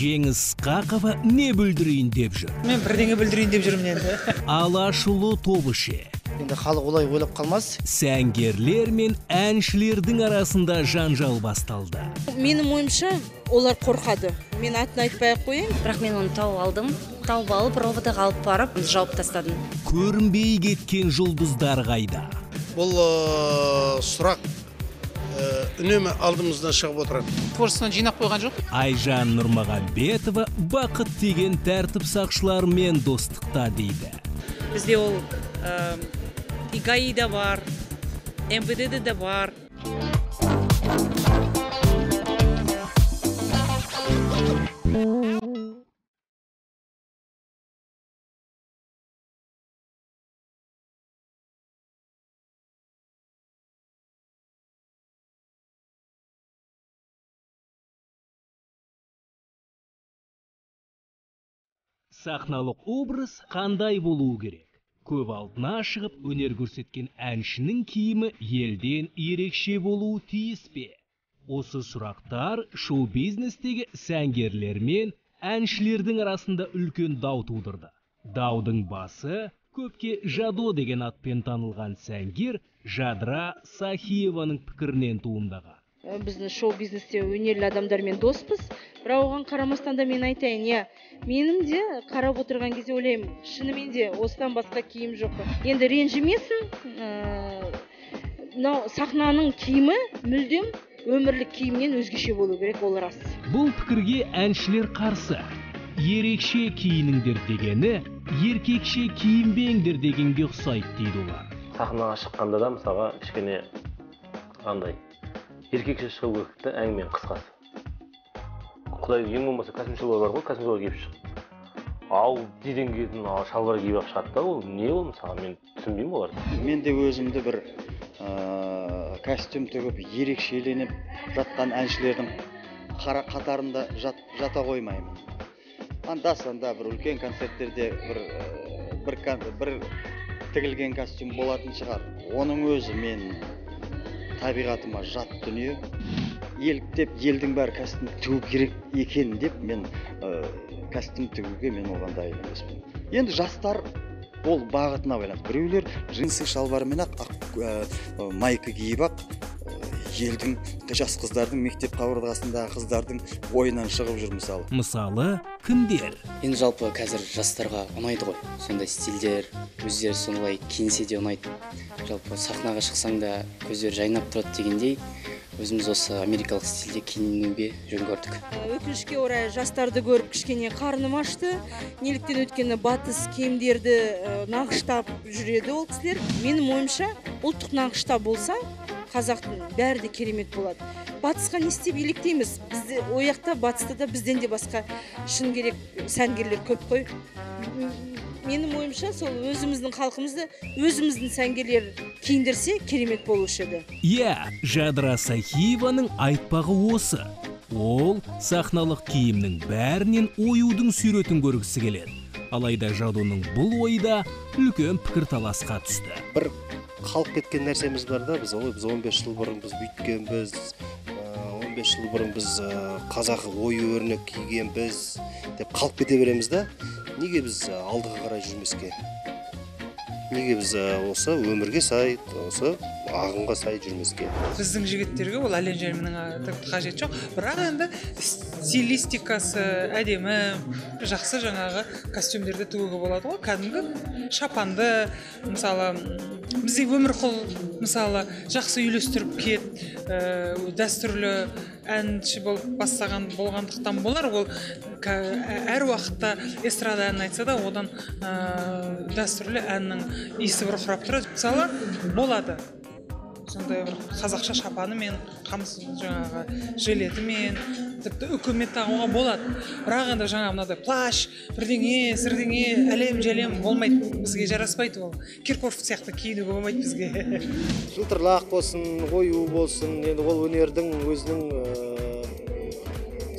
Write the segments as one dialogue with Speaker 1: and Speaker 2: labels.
Speaker 1: Жеңіс Ысқақова не бүлдірейін деп жүр?
Speaker 2: Мен бірдеңе бүлдірейін деп жүрмін енді.
Speaker 1: Алашұлы Тобыше.
Speaker 3: Енді халық олай ойлап қалмас.
Speaker 1: Сәнгерлер мен әншілердің арасында жанжал басталды.
Speaker 4: Менің ойымша, олар қорқады. Мен атын айтпай-ақ қояйын.
Speaker 5: Бірақ мен оны тауып алдым. Тауып алып, роботаға алып барып, жауып тастадым.
Speaker 1: Көрінбей кеткен жұлдыздар қайда?
Speaker 6: Бұл сұрақ үнемі алдымыздан шығып отырады.
Speaker 2: Творчествоны жинап қойған жоқ.
Speaker 1: Айжан Нұрмағамбетова бақыт деген тәртіп сақшыларымен достықта дейді.
Speaker 7: Бізде ол ИГАИ да бар, МВД да бар.
Speaker 1: Сахналық образ қандай болуы керек? Көп алдына шығып өнер көрсеткен әншінің киімі елден ерекше болуы тиіс пе? Осы сұрақтар шоу-бизнестегі сәнгерлер мен әншілердің арасында үлкен дау тудырды. Даудың басы көпке Жадо деген атпен танылған сәнгер Жадыра Сахиеваның пікірінен туындаған.
Speaker 4: Біздің шоу-бизнесте өнерлі адамдармен доспыз. Бірақ оған қарамастан да мен айтайын, менің де қарап отырған кезде ойлаймын, шынымен де осыдан басқа киім жоқ. Енді ренжімесін, сахнаның киімі мүлдем өмірлік киімнен өзгеше болу керек, ол рас.
Speaker 1: Бұл пікірге әншілер қарсы. Ерекше киініңдер дегені, еркекше киінбеңдер дегенге ұқсайды дейді олар.
Speaker 8: Сахнаға шыққанда да мысалға кішкене қандай еркекше шығу керек те, әңгімен қысқасы. Құдай ең болмаса костюм-шалбар бар ғой, костюм-шалбар киіп шық. Ау дейден келетін шалбар киіп шығады да, ол не ол мысалы, мен түсінбеймін оларды.
Speaker 3: Мен де өзімді бір костюм тігіп ерекшеленіп жатқан әншілердің қатарында жата қоймаймын. Анда-санда бір үлкен концерттерде бір тігілген костюм болатын шығар. Оның өзі мен табиғатыма жат дүние. Еліктеп, елдің бәрі костюм тігу керек екен деп, мен костюм тігуге мен оған дайын емеспін. Енді жастар ол бағытына байланысты. Біреулер джинсы шалбарымен ақ майка киіп ақ елдің жас қыздардың, мектеп қабырғасындағы қыздардың ойынан шығып жүр мысалы.
Speaker 1: Мысалы, кімдер?
Speaker 9: Енді жалпы қазір жастарға ұнайды ғой. Сондай стильдер, өздері сондай киінсе де ұнайды. Жалпы сахнаға шықсаң да көздері жайнап тұрады дегендей, өзіміз осы америкалық стильде киінуге жөн көрдік.
Speaker 4: Өкінішке орай жастарды көріп кішкене қарным ашты. Неліктен өткені батыс киімдерді нақыштап жүреді ол кісілер. Менің ойымша, ұлттық нақыштап болса, қазақтың бәрі де керемет болады. Батысқа не істеп еліктейміз? Бізде ояқта, батыста да бізден де басқа шын керек сәнгерлер көп қой. Менің ойымша, сол өзіміздің халқымызды, өзіміздің сәнгерлер киіндірсе керемет болушы еді.
Speaker 1: Жадыра Сахиеваның айтпағы осы. Ол сахналық киімнің бәрінен оюдың суретін көргісі келеді. Алайда Жадоның бұл ойда үлкен пікір таласқа түсті.
Speaker 10: Бір қалып кеткен нәрсеміз бар да, біз 15 жыл бұрын біз бүйткенбіз, 15 жыл бұрын біз қазақы ою өрнек кигенбіз деп қалып кете береміз да. Неге біз алдыға қарай жүрмеске? Неге біз осы өмірге сай, осы ағымға сай жүрмеске?
Speaker 2: Біздің жігіттерге ол әлем жерменің қажет жоқ. Бірақ енді стилистикасы әдемі, жақсы жаңағы костюмдерді тігуге болады ғой. Кәдімгі шапанды, мысалы, бізде өмірқұл, мысалы, жақсы үйлестіріп кет, дәстүрлі әнші болып бастаған болғандықтан болар, ол әр уақытта эстрада әнін айтса да, одан дәстүрлі әннің иісі бір құрап тұрады. Мысалы, болады. Сондай бір қазақша шапанымен, қамыс жаңағы жилетімен, тіпті үкімет тағуға болады. Бірақ енді жаңа мынадай плащ, бірдеңе, сірдеңе, әлем-жәлем болмайды, бізге жараспайды ол. Киркоров сияқты киінуге болмайды бізге.
Speaker 10: Жылтырлақ болсын, ою болсын, енді ол өнердің өзінің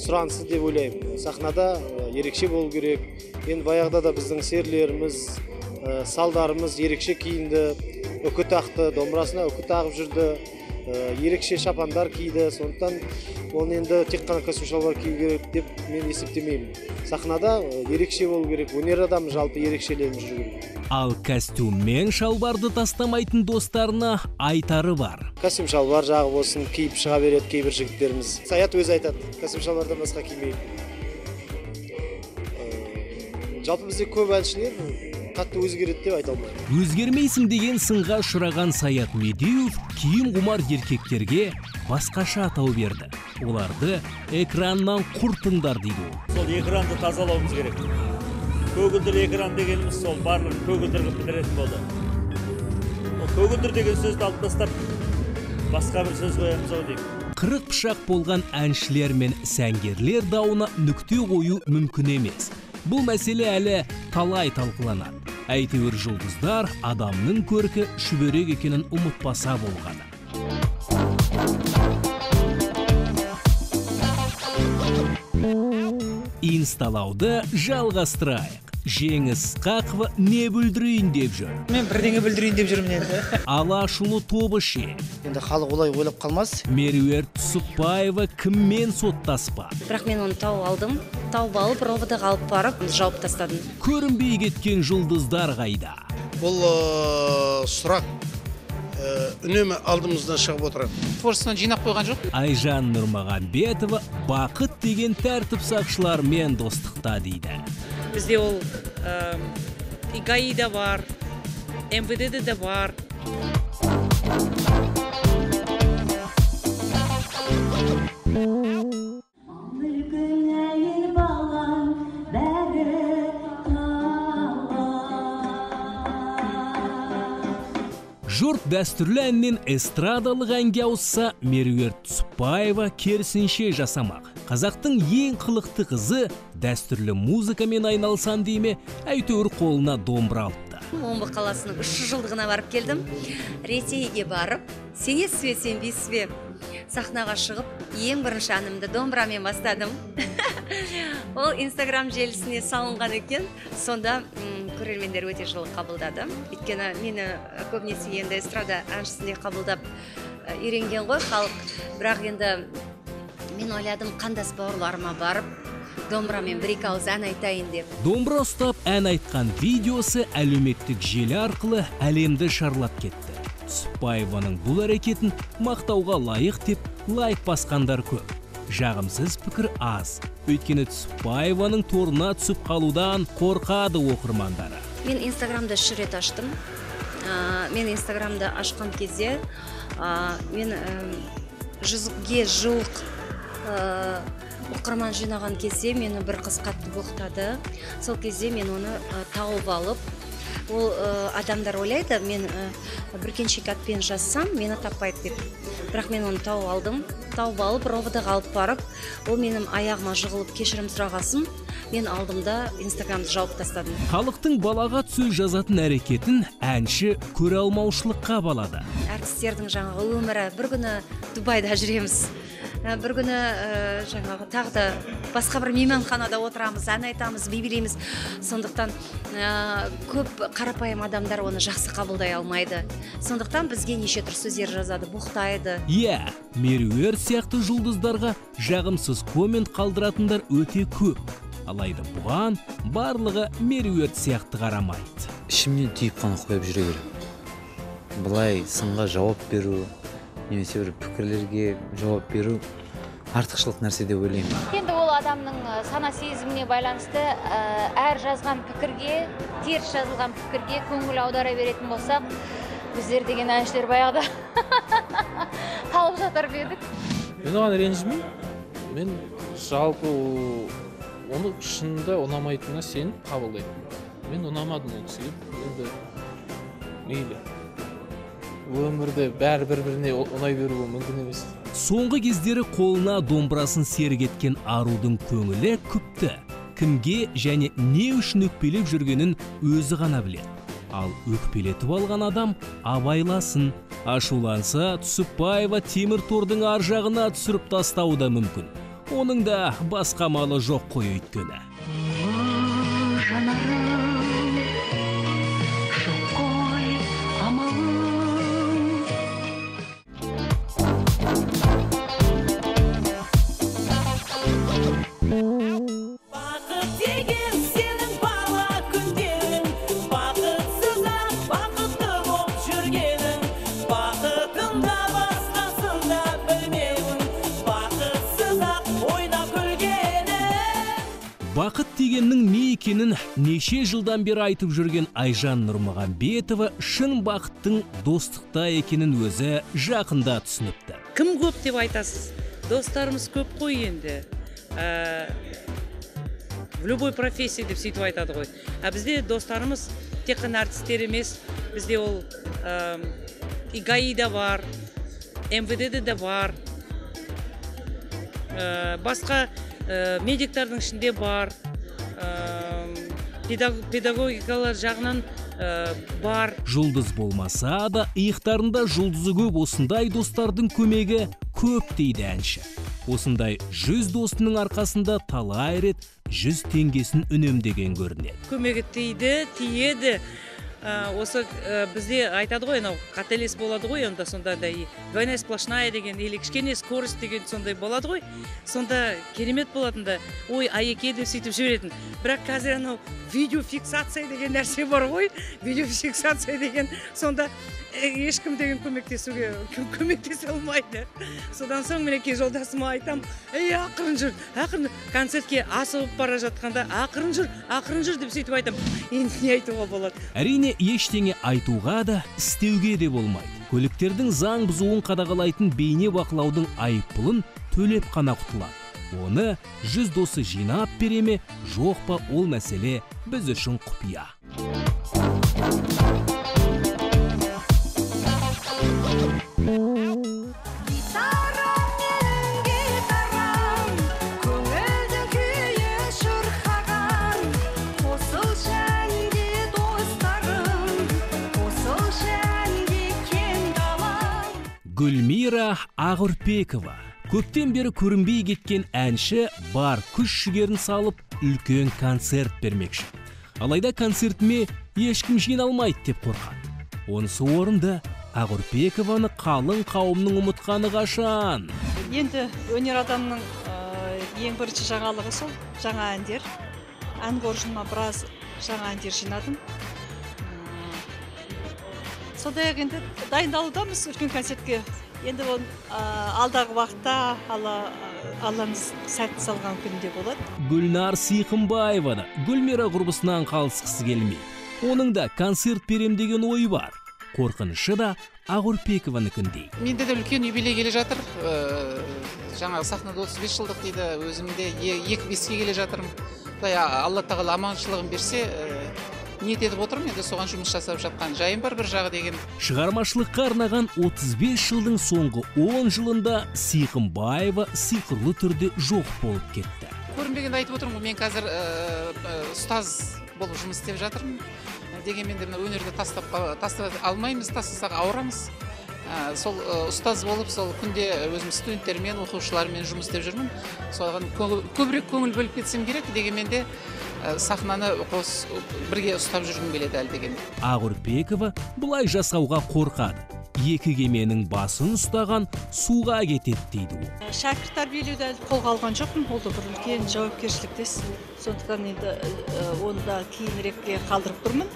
Speaker 10: сұранысы деп ойлаймын. Сахнада ерекше болу керек. Енді баяғыда да біздің серлеріміз, салдарымыз ерекше киінді. Үкі тақты, домбырасына үкі тағып жүрді. ерекше шапандар киді. Сондықтан оны енді тек қана костюм шалбар кию керек деп мен есептемеймін. Сахнада ерекше болу керек, өнер адамы жалпы ерекшеленіп жүру керек.
Speaker 1: Ал костюм мен шалбарды тастамайтын достарына айтары бар.
Speaker 10: Костюм шалбар жағы болсын, киіп шыға береді кейбір жігіттеріміз. Саят өзі айтады, костюм шалбардан басқа кимейді. Жалпы бізде көп әншілер қатты өзгереді деп айта алмаймын.
Speaker 1: Өзгермейсің деген сынға ұшыраған Саят Медеуов киім құмар еркектерге басқаша атау берді. Оларды экраннан құртыңдар дейді ол.
Speaker 11: Сол экранды тазалауымыз керек. Көгілдір экран дегеніміз сол барлық көгілдір қылып бітіретін болды. Көгілдір деген сөзді алып тастап, басқа бір сөз қоямыз ау деймін.
Speaker 1: Қырық пышақ болған әншілер мен сәнгерлер дауына нүкте қою мүмкін емес. Бұл мәселе әлі талай талқыланады. Әйтеуір жұлдыздар адамның көркі шүберек екенін ұмытпаса болғаны. Инсталауды жалғастырайық. Жеңіс Қақова не бүлдірейін деп жүр?
Speaker 2: Мен бірдеңе бүлдірейін деп жүрмін енді.
Speaker 1: Алашұлы тобы ше?
Speaker 12: Енді халық олай ойлап қалмас.
Speaker 1: Меруерт Түсіпбаева кіммен соттаспа?
Speaker 5: Бірақ мен оны тауып алдым. Тауып алып, ровдыға алып барып, жауып тастадым.
Speaker 1: Көрінбей кеткен жұлдыздар қайда?
Speaker 6: Бұл сұрақ үнемі алдымыздан шығып отырады.
Speaker 2: Творчествоны жинап қойған жоқ.
Speaker 1: Айжан Нұрмағанбетова бақыт деген тәртіп сақшылармен достықта дейді.
Speaker 7: Бізде ол ИГАИ да бар, МВД де бар.
Speaker 1: Жұрт дәстүрлі әннен эстрадалық әнге ауысса, Меруерт Түсіпбаева керісінше жасамақ. Қазақтың ең қылықты қызы дәстүрлі музыкамен айналсан дейме, әйтеуір қолына домбыра алыпты.
Speaker 5: Омбы қаласының 300 жылдығына барып келдім. Ресейге барып, сенесіз бе, сенбейсіз бе, сахнаға шығып, ең бірінші әнімді домбырамен бастадым. Ол Инстаграм желісіне салынған екен. Сонда көрермендер өте жылы қабылдады. Өйткені мені көбінесе енді эстрада әншісінде қабылдап үйренген ғой халық. Бірақ енді мен ойладым, қандас бауырларыма барып, домбырамен бір-екі ауыз ән айтайын деп.
Speaker 1: Домбыра ұстап ән айтқан видеосы әлеуметтік желі арқылы әлемді шарлап кетті. Түсіпбаеваның бұл әрекетін мақтауға лайық деп лайк басқандар көп. Жағымсыз пікір аз. Өйткені Түсіпбаеваның торына түсіп қалудан қорқады оқырмандары.
Speaker 5: Мен Инстаграмда 3 рет аштым. Мен Инстаграмда ашқан кезде мен 100-ге жуық оқырман жинаған кезде мені бір қыз қатты боқтады. Сол кезде мен оны тауып алып, ол адамдар ойлайды, мен бүркеншек атпен жазсам, мені таппайды деп. Бірақ мен оны тауып алдым. Тауып алып, ровдыға алып барып, ол менің аяғыма жығылып кешірім сұрағасын, мен алдымда Инстаграмды жауып тастадым.
Speaker 1: Халықтың балаға сөз жазатын әрекетін әнші көре алмаушылыққа балады.
Speaker 5: Әртістердің жаңағы өмірі, бір күні Дубайда жүреміз. Бір күні жаңағы тағы басқа бір мейманханада отырамыз, ән айтамыз, билейміз. Сондықтан көп қарапайым адамдар оны жақсы қабылдай алмайды. Сондықтан бізге неше түрлі сөздер жазады, боқтайды.
Speaker 1: Иә, Меруерт сияқты жұлдыздарға жағымсыз коммент қалдыратындар өте көп. Алайда бұған барлығы Меруерт сияқты қарамайды.
Speaker 13: Ішімнен түйіп қана қойып жүре беремін. Бұлай сынға жауап беру, немесе бір пікірлерге жауап беру артықшылық нәрсе деп ойлаймын.
Speaker 14: Енді ол адамның сана сезіміне байланысты әр жазған пікірге, теріс жазылған пікірге көңіл аудара беретін болсақ, біздер деген әншілер баяғыда қалып жатар едік.
Speaker 15: Мен оған ренжімеймін. Мен жалпы оны шынында ұнамайтынына сеніп қабылдаймын. Мен ұнамадым ол кісіге. Енді мейлі. Өмірде бәрі бір-біріне ұнай беруі мүмкін емес.
Speaker 1: Соңғы кездері қолына домбырасын серік еткен арудың көңілі күпті. Кімге және не үшін өкпелеп жүргенін өзі ғана біледі. Ал өкпелетіп алған адам абайласын. Ашуланса, Түсіпбаева темір тордың ар жағына түсіріп тастауы да мүмкін. Оның да басқа малы жоқ қой өйткені. дегеннің не екенін неше жылдан бері айтып жүрген Айжан Нұрмағамбетова шын бақыттың достықта екенін өзі жақында түсініпті.
Speaker 7: Кім көп деп айтасыз? Достарымыз көп қой енді. В любой профессии деп сөйтіп айтады ғой. Бізде достарымыз тек қана артистер емес, бізде ол ИГАИ да бар, МВД де бар, басқа медиктардың ішінде бар, педагогикалар жағынан бар.
Speaker 1: Жұлдыз болмаса да, иықтарында жұлдызы көп осындай достардың көмегі көп дейді әнші. Осындай 100 достының арқасында талай рет 100 теңгесін үнемдеген көрінеді.
Speaker 7: Көмегі тиеді. Осы бізде айтады ғой, қателес болады ғой, онда сонда да двойная сплошная деген, или кішкене скорость деген сондай болады ғой. Сонда керемет болатында, ой, айеке деп сөйтіп жүретін. Бірақ қазір видеофиксация деген нәрсе бар ғой, видеофиксация деген, сонда ешкім деген көмектесе алмайды. Содан соң менеке жолдасыма айтам, ақырын жүр, концертке асығып бара жатқанда, ақырын жүр деп сөйтіп айтам. Енді не айтуға болады?
Speaker 1: Әрине, ештеңе айтуға да, істеуге де болмайды. Көліктердің заң бұзуын қадағалайтын бейне бақылаудың айыппұлын төлеп қана құтылады. Оны 100 досы жинап береме, жоқ па, ол мәселе біз үшін құпия. Гүлмира Ағұрпекова. Көптен бері көрінбей кеткен әнші бар күш-жігерін салып үлкен концерт бермекші. Алайда концертіме ешкім жиналмайды деп қорқады. Онысы орынды Ағұрпекованы қалың қауымның ұмытқаны қашан?
Speaker 16: Енді өнер адамның ең бірінші жаңалығы сол, жаңа әндер. Ән қоржыныма біраз жаңа әндер жинадым. Сондай енді дайындалудамыз үлкен концертке. Енді алдағы уақытта Алланың сәт салған күнде болады.
Speaker 1: Гүлнар Сиқымбаева да Гүлмира құрбысынан қалысқысы келмей. Оның да концерт берем деген ой бар. Қорқынышы да Ағұрпекованыкіндей.
Speaker 17: Менде де үлкен юбилей келе жатыр. Жаңағы сахнада 35 жылдық дейді, өзімде 2-5-ке келе жатырмын. Алла тағала аманшылығын берсе, ниет етіп отырмын, енді соған жұмыс жасап жатқан жайым бар бір жағы деген.
Speaker 1: Шығармашылыққа арнаған 35 жылдың соңғы 10 жылында Сиқымбаева сиқырлы түрде жоқ болып кетті.
Speaker 17: Көрінбегенде айтып отырмын, мен қазір ұстаз болып жұмыс істеп жатырмын. Дегенмен де өнерді тастап алмаймыз, тастасақ ауырамыз. Сол ұстаз болып, сол күнде өзім студенттермен, оқушылармен жұмыс істеп жүрмін. Соған көбірек көңіл бөліп кетсем керек, дегенмен де сахнаны бірге ұстап жүргім келеді әлі деген.
Speaker 1: Ағұрпекова бұлай жасауға қорқады. Екі кеменің басын ұстаған суға кетеді дейді ол.
Speaker 16: Шәкірт тәрбиелеуді әлі қолға алған жоқпын, ол да бір үлкен жауапкершіліктес. Сондықтан енді оны да кейінірекке қалдырып тұрмын.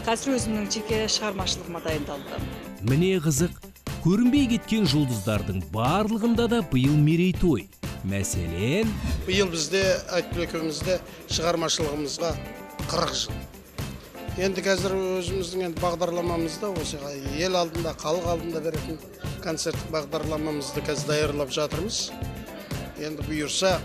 Speaker 16: Қазір өзімнің жеке шығармашылығыма дайындалдым.
Speaker 1: Міне қызық, көрінбей кеткен жұлдыздардың барлығында да биыл мерейтой. Мәселен,
Speaker 6: биыл бізде Айтбековімізде шығармашылығымызға 40 жыл. Енді қазір өзіміздің бағдарламамызда осы ел алдында, халық алдында беретін концерттік бағдарламамызды қазір даярлап жатырмыз. Енді бұйырса,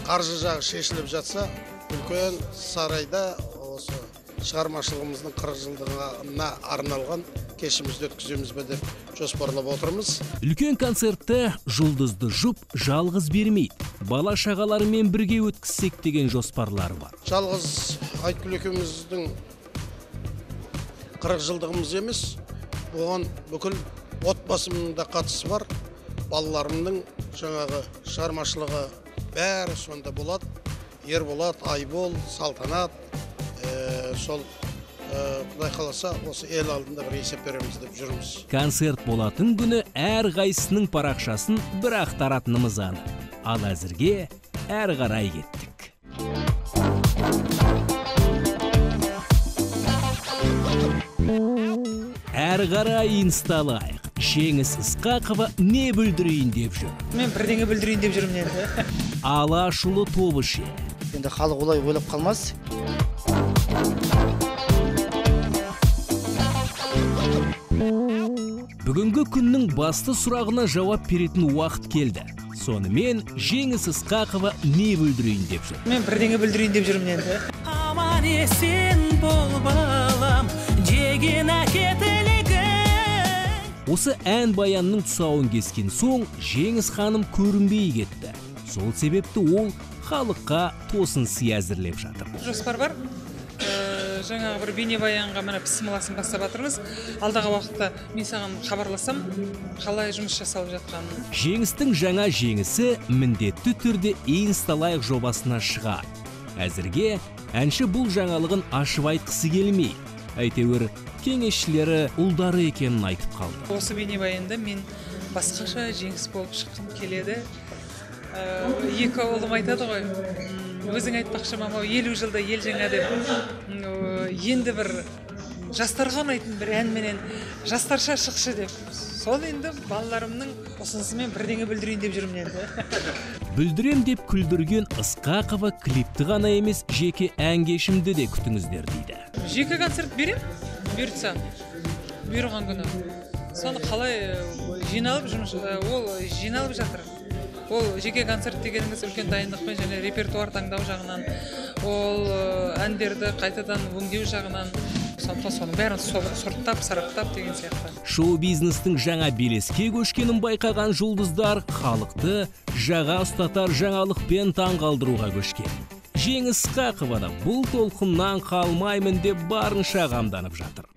Speaker 6: қаржы жағы шешіліп жатса, үлкен сарайда осы шығармашылығымыздың 40 жылдығына арналған кешімізді өткіземіз бе деп жоспарлап отырмыз.
Speaker 1: Үлкен концертті жұлдызды жұп жалғыз бермейді. Бала шағаларымен бірге өткізсек деген жоспарлары бар.
Speaker 6: Жалғыз Айтгүл екеуміздің 40 жылдығымыз емес, оған бүкіл отбасымның да қатысы бар. Балаларымның жаңағы шығармашылығы бәрі сонда болады. Ерболат, Айбол, Салтанат, сол Құдай қаласа осы ел алдында бір есеп береміз деп жүрміз.
Speaker 1: Концерт болатын күні әр қайсының парақшасын бір ақтаратынымыз анық. Ал әзірге әр қарай кеттік. Әр қарай инсталайық. Жеңіс Ысқақова не бүлдірейін деп жүр?
Speaker 2: Мен бірдеңе бүлдірейін деп жүрмін енді.
Speaker 1: Алашұлы тобы ше.
Speaker 12: Енді халық олай ойлап қалмас.
Speaker 1: Бүгінгі күннің басты сұрағына жауап беретін уақыт келді. Сонымен Жеңіс Ысқақова не бүлдірейін деп жүр?
Speaker 2: Мен бірдеңе бүлдірейін деп жүрмін енді.
Speaker 18: Аман есен бол балам, деген әкетілігің.
Speaker 1: Осы ән баянның тұсауын кескен соң Жеңіс ханым көрінбей кетті. Сол себепті ол халыққа тосын сый әзірлеп жатыр.
Speaker 2: Жоспар бар. Жаңағы бір бейнебаянға мына пісімаласын бастап жатырмыз. Алдағы уақытта мен саған хабарласам, қалай жұмыс жасалып жатқанын.
Speaker 1: Жеңістің жаңа жеңісі міндетті түрде инсталайық жобасына шығар. Әзірге әнші бұл жаңалығын ашып айтқысы келмей. Әйтеуір кеңесшілері ұлдары екенін айтып қалды.
Speaker 2: Осы бейнебаянда мен басқаша жеңіс болып шыққым келеді. Екі ұлым айтады ғой, өзің айтпақшы мама 50 жылда ел жаңа деп. Енді бір жастарға ұнайтын бір әнменен жастарша шықшы деп. Сол енді балаларымның ұсынысымен бірдеңе бүлдірейін деп жүрмін енді.
Speaker 1: Бүлдірем деп күлдірген Ысқақова клипті ғана емес, жеке ән кешімді де күтіңіздер дейді.
Speaker 2: Жеке концерт берем, бұйыртса, бұйырған күні. Соны қалай жиналып жатыр. Ол жеке концерт дегеніңіз үлкен дайындықпен және репертуар таңдау жағынан, ол әндерді қайтадан өңдеу жағынан, соның бәрін сұрттап, сараптап деген сияқты.
Speaker 1: Шоу-бизнестің жаңа белеске көшкенін байқаған жұлдыздар халықты жаға ұстатар жаңалықпен таңғалдыруға көшкен. Жеңіс Ысқақова да бұл толқыннан қалмаймын деп барынша қамданып жатыр.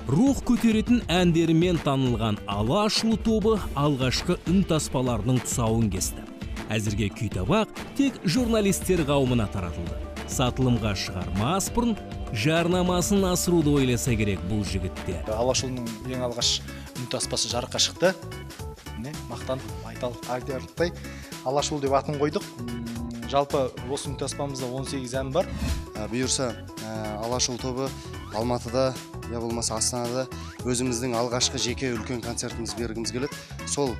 Speaker 1: Рух көтеретін әндерімен танылған Алашұлы тобы алғашқы үн таспаларының тұсауын кесті. Әзірге күйтабақ тек журналистер қауымына таратылды. Сатылымға шығармас бұрын жарнамасын асыруды ойласа керек бұл жігіттер.
Speaker 19: Алашұлының ең алғаш үн таспасы жарыққа шықты. Мақтан айтарлықтай Алашұлы деп атын қойдық. Жалпы осы үн таспамызда 18 ән бар.
Speaker 10: Бұйырса Алашұлы тобы Алматыда, я болмаса Астанада өзіміздің алғашқы жеке үлкен концертіміз бергіміз келеді. Сол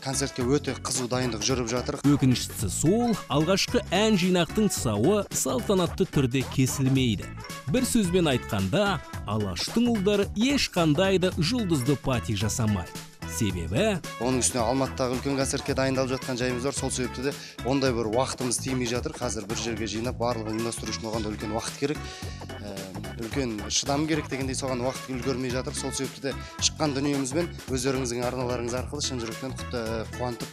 Speaker 10: концертке өте қызу дайындық жүріп жатыр.
Speaker 1: Өкініштісі сол, алғашқы ән жинақтың тұсауы салтанатты түрде кесілмейді. Бір сөзбен айтқанда, Алаштың ұлдары ешқандай да жұлдызды пати жасамайды. Себебі
Speaker 10: оның үстіне Алматыдағы үлкен концертке дайындалып жатқан жайымыз бар. Сол себепті де ондай бір уақытымыз тимей жатыр. Қазір бір жерге жинап барлығын ұйымдастыру үшін оған да үлкен уақыт керек. Үлкен шыдам керек дегендей соған уақыт үлгермей жатыр. Сол себепті де шыққан дүниемізбен өздеріңіздің арналарыңыз арқылы шын жүректен қуантып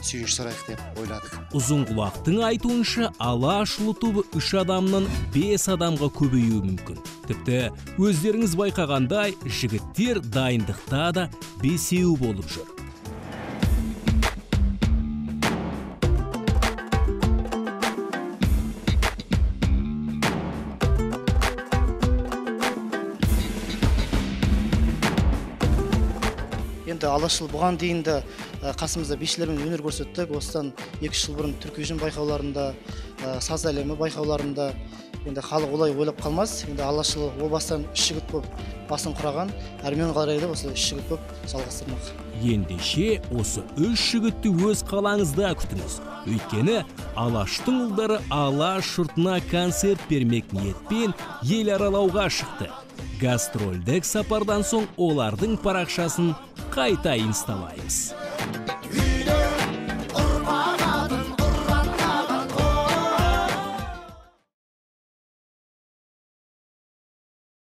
Speaker 10: сүйінші сұрайық деп ойладық.
Speaker 1: Ұзын құлақтың айтуынша Алашұлы тобы 3 адамнан 5 адамға көбеюі мүмкін. Тіпті өздеріңіз байқағандай жігіттер дайындықта да 5 болып жүр.
Speaker 12: Енді Алашұлы бұған дейінді қасымызда бишілермен өнер көрсеттік. Осыдан 2 жыл бұрын Түрквижн байқауларында, саз әлемі байқауларында. Енді халық олай ойлап қалмас. Енді Алашұлы о бастан 3 жігіт болып басын құраған, әрмен қарай да осы 3 жігіт болып жалғастырмақ.
Speaker 1: Ендеше осы 3 жігітті өз қалаңызда күтіңіз. Өйткені Алаштың ұлдары Алаш жұртына концерт бермек ниетпен ел аралауға шықты. Гастрольдік сапардан соң олардың парақшасын қайта инсталаймыз.